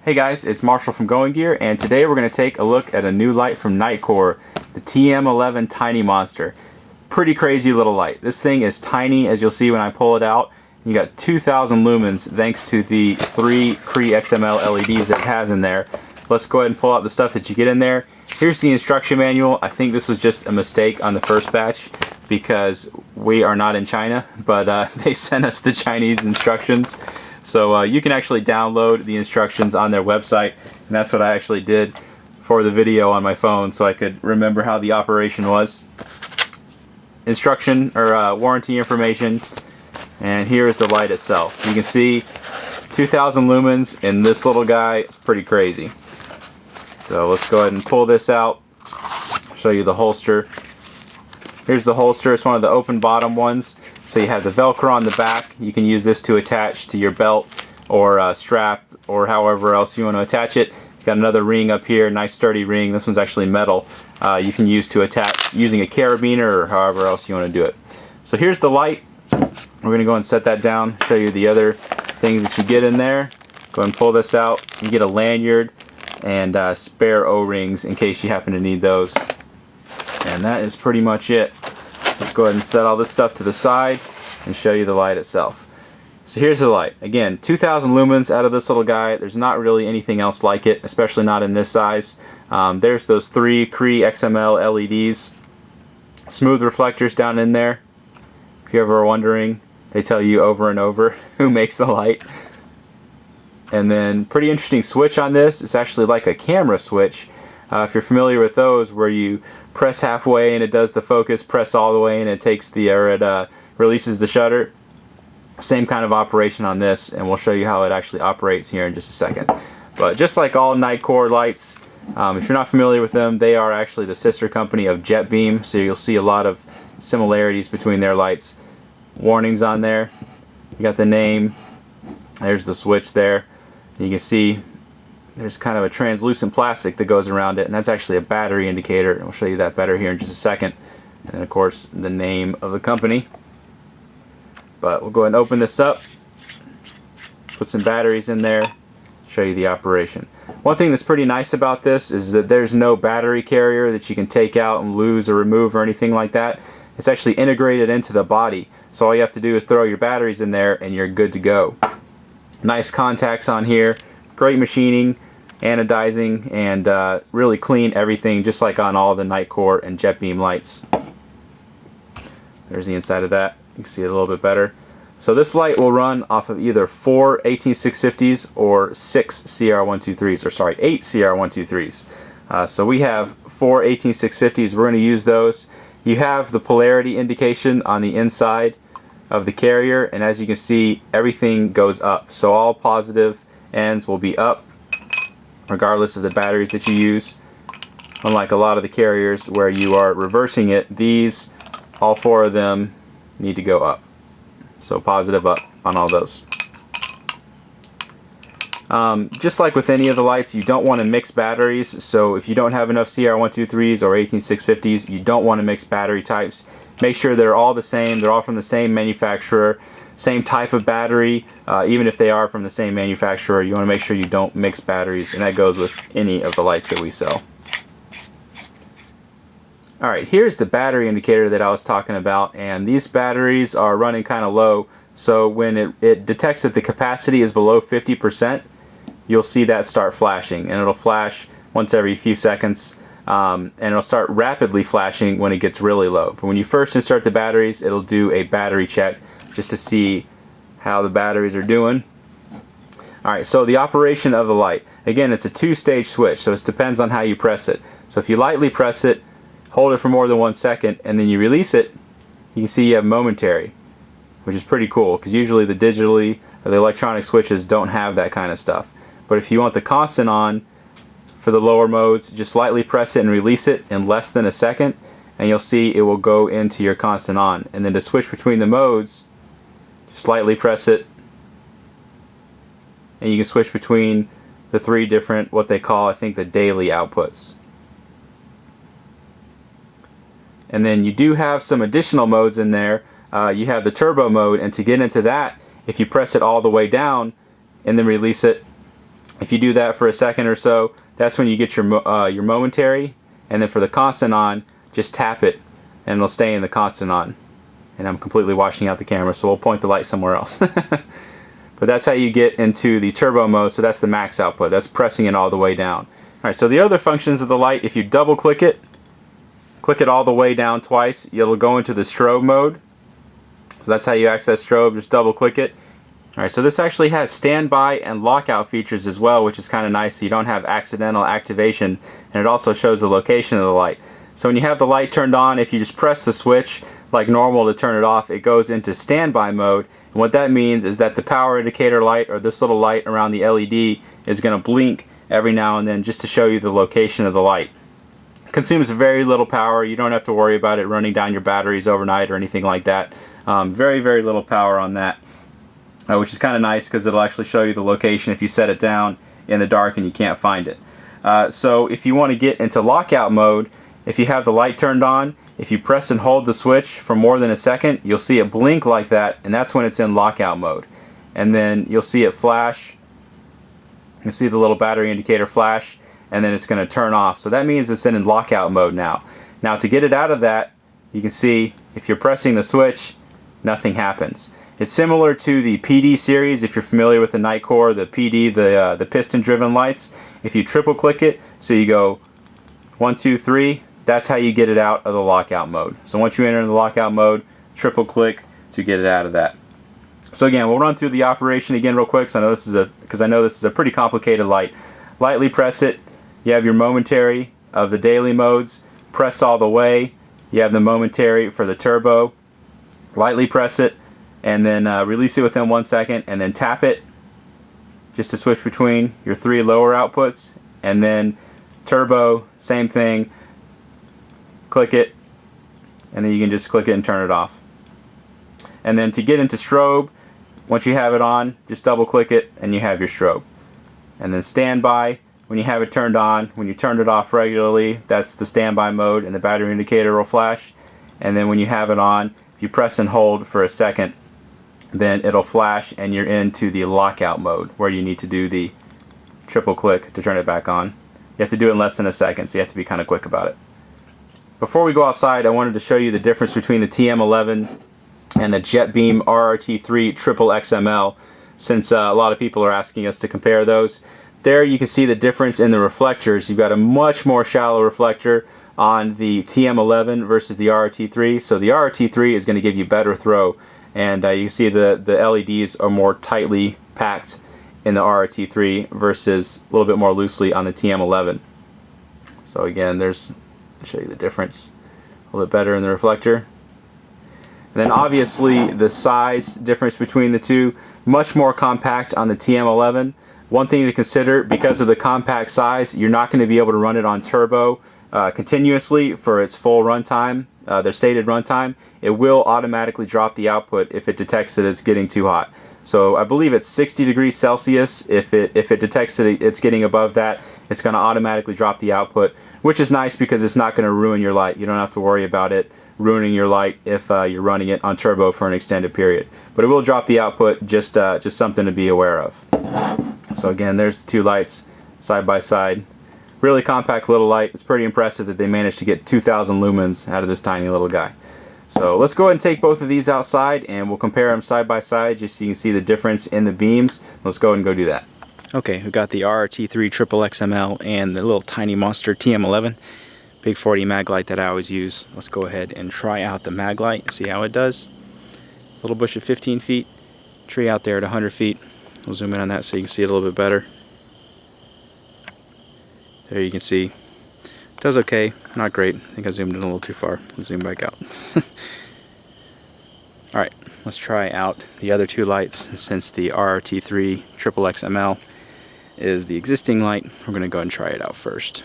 Hey guys, it's Marshall from Going Gear, and today we're going to take a look at a new light from Nitecore, the TM11 Tiny Monster. Pretty crazy little light. This thing is tiny, as you'll see when I pull it out. You got 2,000 lumens thanks to the 3 CREE XM-L LEDs that it has in there. Let's go ahead and pull out the stuff that you get in there. Here's the instruction manual. I think this was just a mistake on the first batch because we are not in China, but they sent us the Chinese instructions. So you can actually download the instructions on their website, and that's what I actually did for the video on my phone so I could remember how the operation was. Instruction or warranty information, and here is the light itself. You can see 2,000 lumens in this little guy. It's pretty crazy. So let's go ahead and pull this out. I'll show you the holster. Here's the holster. It's one of the open bottom ones. So you have the Velcro on the back. You can use this to attach to your belt or strap or however else you want to attach it. You've got another ring up here, nice sturdy ring. This one's actually metal. You can use to attach using a carabiner or however else you want to do it. So here's the light. We're going to go and set that down, show you the other things that you get in there. Go ahead and pull this out. You get a lanyard and spare O-rings in case you happen to need those. And that is pretty much it. Let's go ahead and set all this stuff to the side and show you the light itself. So here's the light. Again, 2,000 lumens out of this little guy. There's not really anything else like it, especially not in this size. There's those 3 CREE XM-L LEDs. Smooth reflectors down in there. If you're ever wondering, they tell you over and over who makes the light. And then pretty interesting switch on this. It's actually like a camera switch. If you're familiar with those, where you press halfway and it does the focus, press all the way and it takes the releases the shutter. Same kind of operation on this, and we'll show you how it actually operates here in just a second. But just like all Nitecore lights, if you're not familiar with them, they are actually the sister company of Jetbeam, so you'll see a lot of similarities between their lights. Warnings on there. You got the name. There's the switch there. And you can see there's kind of a translucent plastic that goes around it, and that's actually a battery indicator, and we'll show you that better here in just a second. And then of course the name of the company. But we'll go ahead and open this up, put some batteries in there, show you the operation. One thing that's pretty nice about this is that there's no battery carrier that you can take out and lose or remove or anything like that. It's actually integrated into the body, so all you have to do is throw your batteries in there and you're good to go. Nice contacts on here, great machining, anodizing, and really clean everything, just like on all the Nitecore and Jetbeam lights. There's the inside of that. You can see it a little bit better. So this light will run off of either 4 18650s or 6 CR123s, or sorry, 8 CR123s. So we have 4 18650s. We're going to use those. You have the polarity indication on the inside of the carrier, and as you can see, everything goes up. So all positive ends will be up, regardless of the batteries that you use. Unlike a lot of the carriers where you are reversing it, these, all 4 of them, need to go up. So positive up on all those. Just like with any of the lights, you don't want to mix batteries. So if you don't have enough CR123s or 18650s, you don't want to mix battery types. Make sure they're all the same. They're all from the same manufacturer, same type of battery. Even if they are from the same manufacturer, you want to make sure you don't mix batteries, and that goes with any of the lights that we sell. Alright, here's the battery indicator that I was talking about, and these batteries are running kind of low, so when it detects that the capacity is below 50%, you'll see that start flashing, and it'll flash once every few seconds, and it'll start rapidly flashing when it gets really low. But when you first insert the batteries, it'll do a battery check just to see how the batteries are doing. Alright, so the operation of the light. Again, it's a 2-stage switch, so it depends on how you press it. So if you lightly press it, hold it for more than 1 second, and then you release it, you can see you have momentary, which is pretty cool, because usually the digitally or the electronic switches don't have that kind of stuff. But if you want the constant on for the lower modes, just lightly press it and release it in less than a second, and you'll see it will go into your constant on. And then to switch between the modes, just lightly press it, and you can switch between the 3 different, what they call, I think, the daily outputs. And then you do have some additional modes in there. You have the turbo mode, and to get into that, if you press it all the way down and then release it, If you do that for a second or so, that's when you get your momentary. And then for the constant on, just tap it and it'll stay in the constant on. And I'm completely washing out the camera, so we'll point the light somewhere else. But that's how you get into the turbo mode, so that's the max output. That's pressing it all the way down. Alright, so the other functions of the light, if you double click it all the way down twice, it'll go into the strobe mode. So that's how you access strobe, just double click it. Alright, so this actually has standby and lockout features as well, which is kind of nice, so you don't have accidental activation, and it also shows the location of the light. So when you have the light turned on, if you just press the switch like normal to turn it off, it goes into standby mode. And what that means is that the power indicator light, or this little light around the LED, is going to blink every now and then just to show you the location of the light. It consumes very little power. You don't have to worry about it running down your batteries overnight or anything like that. Very, very little power on that, which is kind of nice because it'll actually show you the location if you set it down in the dark and you can't find it. So if you want to get into lockout mode, if you have the light turned on, if you press and hold the switch for more than a second, you'll see it blink like that, and that's when it's in lockout mode. And then you'll see it flash. You'll see the little battery indicator flash, and then it's going to turn off. So that means it's in lockout mode now. Now to get it out of that, you can see if you're pressing the switch, nothing happens. It's similar to the PD series, if you're familiar with the Nitecore, the PD, the piston driven lights. If you triple click it, so you go 1, 2, 3, that's how you get it out of the lockout mode. So once you enter the lockout mode, triple click to get it out of that. So again, we'll run through the operation again real quick, so because I know this is a pretty complicated light. Lightly press it, you have your momentary of the daily modes, press all the way, you have the momentary for the turbo, lightly press it, and then release it within 1 second, and then tap it just to switch between your 3 lower outputs, and then turbo, same thing, click it, and then you can just click it and turn it off. And then to get into strobe, once you have it on, just double click it and you have your strobe. And then standby, when you have it turned on, when you turn it off regularly, that's the standby mode and the battery indicator will flash. And then when you have it on, if you press and hold for a second, then it'll flash and you're into the lockout mode where you need to do the triple click to turn it back on. You have to do it in less than a second, so you have to be kind of quick about it. Before we go outside, I wanted to show you the difference between the TM11 and the Jetbeam Rrt 3 XXL XM-L, since a lot of people are asking us to compare those. There you can see the difference in the reflectors. You've got a much more shallow reflector on the TM11 versus the Rrt 3. So the Rrt 3 is going to give you better throw, and you can see the LEDs are more tightly packed in the Rrt 3 versus a little bit more loosely on the TM11. So again, I'll show you the difference. A little bit better in the reflector. And then obviously the size difference between the two, much more compact on the TM11. One thing to consider, because of the compact size, you're not going to be able to run it on turbo continuously for its full runtime, their stated runtime. It will automatically drop the output if it detects that it's getting too hot. So I believe it's 60 degrees Celsius. If it detects that it's getting above that, it's going to automatically drop the output, which is nice because it's not going to ruin your light. You don't have to worry about it ruining your light if you're running it on turbo for an extended period. But it will drop the output, just something to be aware of. So again, there's the two lights side by side. Really compact little light. It's pretty impressive that they managed to get 2,000 lumens out of this tiny little guy. So let's go ahead and take both of these outside and we'll compare them side by side just so you can see the difference in the beams. Let's go ahead and go do that. Okay, we've got the Rrt 3 XXL XM-L and the little Tiny Monster TM11. Big 40 mag light that I always use. Let's go ahead and try out the mag light, see how it does. Little bush at 15 feet, tree out there at 100 feet. We'll zoom in on that so you can see it a little bit better. There you can see. It does okay, not great. I think I zoomed in a little too far. I'll zoom back out. Alright, let's try out the other two lights. Since the Rrt 3 XXL XM-L is the existing light, we're going to go ahead and try it out first.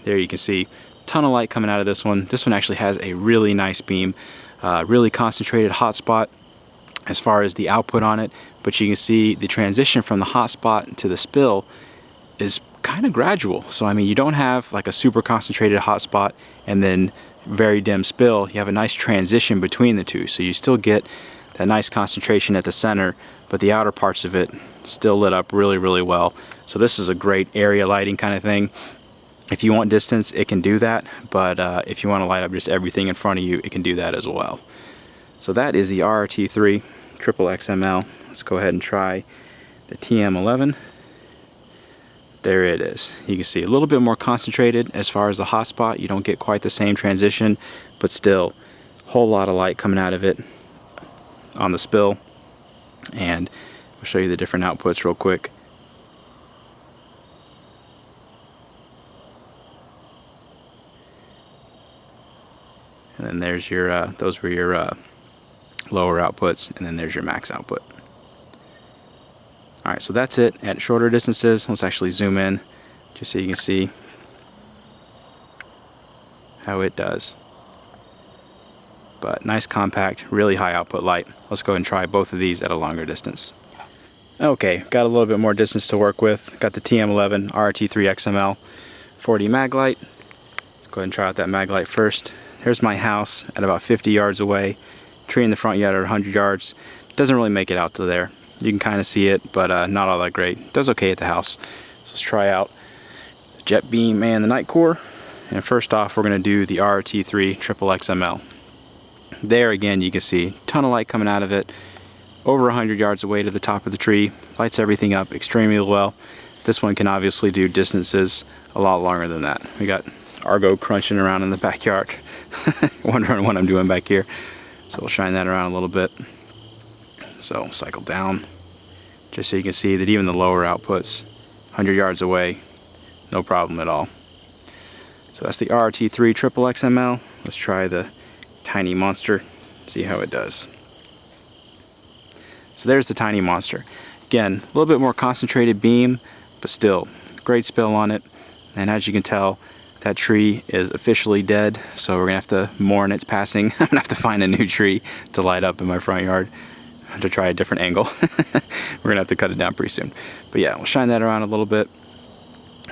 There you can see a ton of light coming out of this one. This one actually has a really nice beam, really concentrated hotspot as far as the output on it, but you can see the transition from the hotspot to the spill is kind of gradual. So I mean, you don't have like a super concentrated hotspot and then very dim spill. You have a nice transition between the two, so you still get that nice concentration at the center, but the outer parts of it still lit up really, really well. So this is a great area lighting kind of thing. If you want distance, it can do that, but if you want to light up just everything in front of you, it can do that as well. So that is the Rrt3 Triple XML. Let's go ahead and try the TM11. There it is. You can see a little bit more concentrated as far as the hotspot. You don't get quite the same transition, but still a whole lot of light coming out of it on the spill. And I'll show you the different outputs real quick. And then there's your, those were your lower outputs, and then there's your max output. Alright, so that's it at shorter distances. Let's actually zoom in just so you can see how it does. But nice compact, really high output light. Let's go ahead and try both of these at a longer distance. Okay, got a little bit more distance to work with. Got the TM11 Rrt3 XML 4D mag light. Let's go ahead and try out that mag light first. Here's my house at about 50 yards away. Tree in the front yard at 100 yards. Doesn't really make it out to there. You can kind of see it, but not all that great. Does okay at the house. So let's try out the Jetbeam and the Nitecore. And first off, we're going to do the Rrt3 Triple XML. There again, you can see a ton of light coming out of it. Over 100 yards away to the top of the tree. Lights everything up extremely well. This one can obviously do distances a lot longer than that. We got Argo crunching around in the backyard. Wondering what I'm doing back here. So we'll shine that around a little bit. So cycle down just so you can see that even the lower outputs 100 yards away, no problem at all. So that's the Rrt3 Triple XML. Let's try the Tiny Monster, see how it does. So there's the Tiny Monster. Again, a little bit more concentrated beam, but still great spill on it. And as you can tell, that tree is officially dead, so we're gonna have to mourn its passing. I'm gonna have to find a new tree to light up in my front yard. I have to try a different angle. We're gonna have to cut it down pretty soon. But yeah, we'll shine that around a little bit.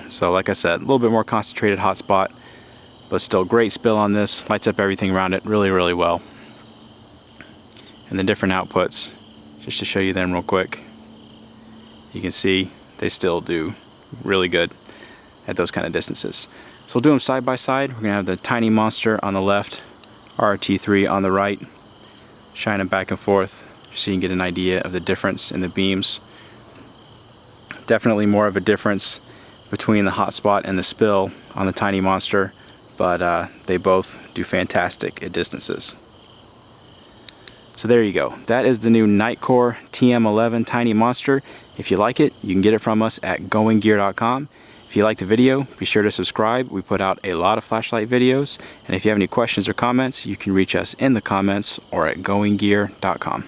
So like I said, a little bit more concentrated hotspot, but still great spill on this. Lights up everything around it really, really well. And the different outputs, just to show you them real quick. You can see they still do really good at those kind of distances. So we'll do them side by side. We're gonna have the Tiny Monster on the left, Rrt3 on the right. Shine them back and forth so you can get an idea of the difference in the beams. Definitely more of a difference between the hotspot and the spill on the Tiny Monster, but they both do fantastic at distances. So there you go. That is the new Nitecore TM11 Tiny Monster. If you like it, you can get it from us at goinggear.com. If you liked the video, be sure to subscribe. We put out a lot of flashlight videos. And if you have any questions or comments, you can reach us in the comments or at goinggear.com.